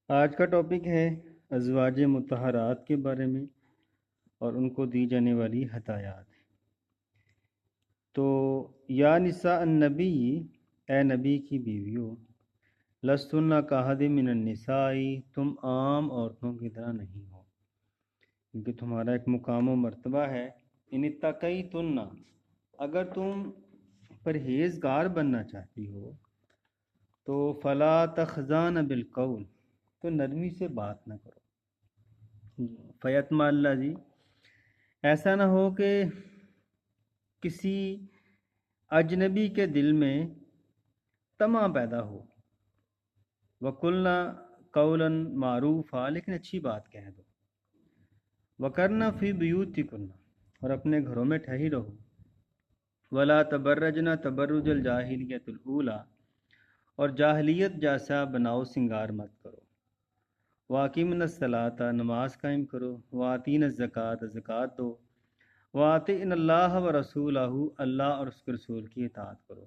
آج کا ٹاپک ہے ازواج مطہرات کے بارے میں اور ان کو دی جانے والی ہدایات۔ تو یا نساء النبی، اے نبی کی بیویوں، لستن کاحد من النساء، تم عام عورتوں کی طرح نہیں ہو، کیونکہ تمہارا ایک مقام و مرتبہ ہے۔ ان اتقیتن، اگر تم پرہیزگار بننا چاہتی ہو تو فلا تخضعن بالقول، تو نرمی سے بات نہ کرو۔ فیطمع الذی، ایسا نہ ہو کہ کسی اجنبی کے دل میں طمع پیدا ہو۔ وقلنا قولا معروفا، لیکن اچھی بات کہہ دو۔ وقرنا فی بیوتکن، اور اپنے گھروں میں ٹھہری رہو۔ ولا تبرجنا تبرج الجاہلیۃ الاولی، اور جاہلیت جیسا بناؤ سنگار مت کرو۔ واقیمنا الصلاۃ، نماز قائم کرو۔ واتینا الزکوٰۃ، زکوٰۃ دو۔ واطعنا اللہ ورسولہ، اللہ اور اس کے رسول کی اطاعت کرو۔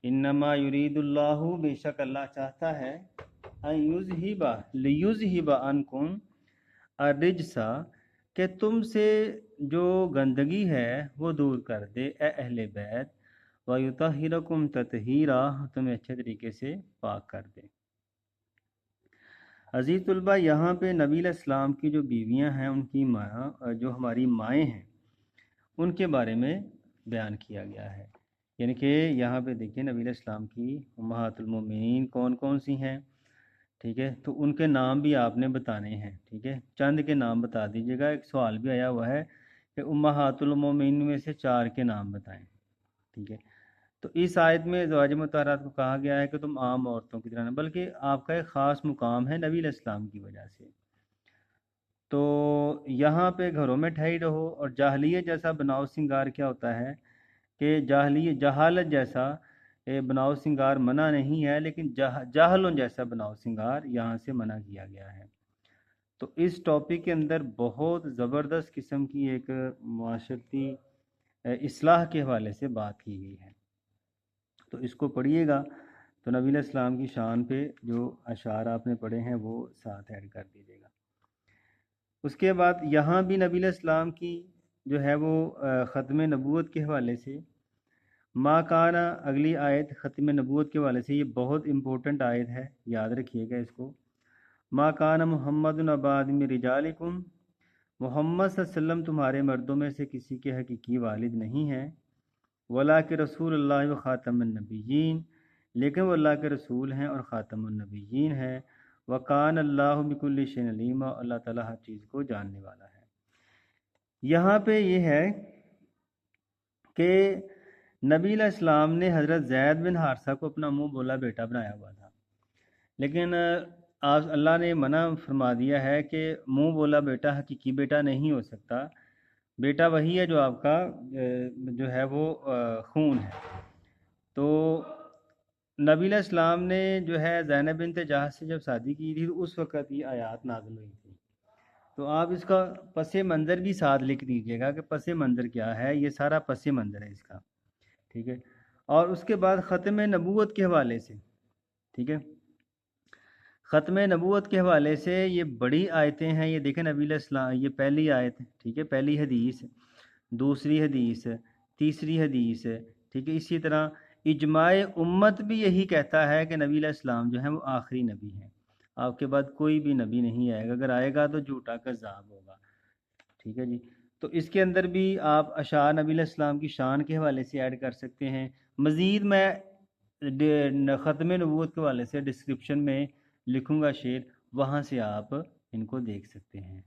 انما یرید اللہ، بے شک اللہ چاہتا ہے، لیذہب عنکم الرجس، کہ تم سے جو گندگی ہے وہ دور کر دے، اے اہل بیت، ویطہرکم تطہیرا، تمہیں اچھے طریقے سے پاک کر دے۔ عزیز طلبہ، یہاں پہ نبی علیہ السلام کی جو بیویاں ہیں، ان کی ماں، جو ہماری مائیں ہیں، ان کے بارے میں بیان کیا گیا ہے۔ یعنی کہ یہاں پہ دیکھیں نبی علیہ السلام کی امہات المومنین کون کون سی ہیں، ٹھیک ہے، تو ان کے نام بھی آپ نے بتانے ہیں، ٹھیک ہے، چند کے نام بتا دیجیے گا۔ ایک سوال بھی آیا ہوا ہے کہ امہات المومنین میں سے 4 کے نام بتائیں، ٹھیک ہے۔ تو اس آیت میں ازواج مطہرات کو کہا گیا ہے کہ تم عام عورتوں کی طرح نہ، بلکہ آپ کا ایک خاص مقام ہے نبی علیہ السلام کی وجہ سے۔ تو یہاں پہ گھروں میں ٹھہری رہو، اور جاہلیت جیسا بناؤ سنگار کیا ہوتا ہے کہ جہالت جیسا بناؤ سنگار منع نہیں ہے، لیکن جاہلوں جیسا بناؤ سنگار یہاں سے منع کیا گیا ہے۔ تو اس ٹاپک کے اندر بہت زبردست قسم کی ایک معاشرتی اصلاح کے حوالے سے بات کی گئی ہے، تو اس کو پڑھیے گا تو نبی علیہ السلام کی شان پہ جو اشعار آپ نے پڑھے ہیں وہ ساتھ ایڈ کر دیجیے گا۔ اس کے بعد یہاں بھی نبی علیہ السلام کی جو ہے وہ ختم نبوت کے حوالے سے ما کانا، اگلی آیت ختم نبوت کے حوالے سے، یہ بہت امپورٹنٹ آیت ہے، یاد رکھیے گا اس کو۔ ما کانا محمد ابا من رجالکم، محمد صلی اللہ علیہ وسلم تمہارے مردوں میں سے کسی کے حقیقی والد نہیں ہیں۔ ولاکن رسول اللہ و خاتم النبیین، لیکن وہ اللہ کے رسول ہیں اور خاتم النبیین ہیں۔ وکان اللہ بکل شیء علیما، اللہ تعالیٰ ہر چیز کو جاننے والا ہے۔ یہاں پہ یہ ہے کہ نبی علیہ السلام نے حضرت زید بن حارثہ کو اپنا منہ بولا بیٹا بنایا ہوا تھا، لیکن آج اللہ نے منع فرما دیا ہے کہ منہ بولا بیٹا حقیقی بیٹا نہیں ہو سکتا، بیٹا وہی ہے جو آپ کا جو ہے وہ خون ہے۔ تو نبی علیہ السلام نے جو ہے زینب بنت جہش سے جب شادی کی تھی تو اس وقت یہ آیات نازل ہوئی تھی۔ تو آپ اس کا پس منظر بھی ساتھ لکھ دیجیے گا کہ پس منظر کیا ہے، یہ سارا پس منظر ہے اس کا، ٹھیک ہے۔ اور اس کے بعد ختم نبوت کے حوالے سے، ٹھیک ہے، ختم نبوت کے حوالے سے یہ بڑی آیتیں ہیں۔ یہ دیکھیں نبی علیہ السلام، یہ پہلی آیت، ٹھیک ہے، پہلی حدیث، دوسری حدیث، تیسری حدیث، ٹھیک ہے۔ اسی طرح اجماع امت بھی یہی کہتا ہے کہ نبی علیہ السلام جو ہیں وہ آخری نبی ہیں، آپ کے بعد کوئی بھی نبی نہیں آئے گا، اگر آئے گا تو جھوٹا کذاب ہوگا، ٹھیک ہے جی۔ تو اس کے اندر بھی آپ اشعار نبی علیہ السلام کی شان کے حوالے سے ایڈ کر سکتے ہیں۔ مزید میں ختم نبوت کے حوالے سے ڈسکرپشن میں لکھوں گا شعر، وہاں سے آپ ان کو دیکھ سکتے ہیں۔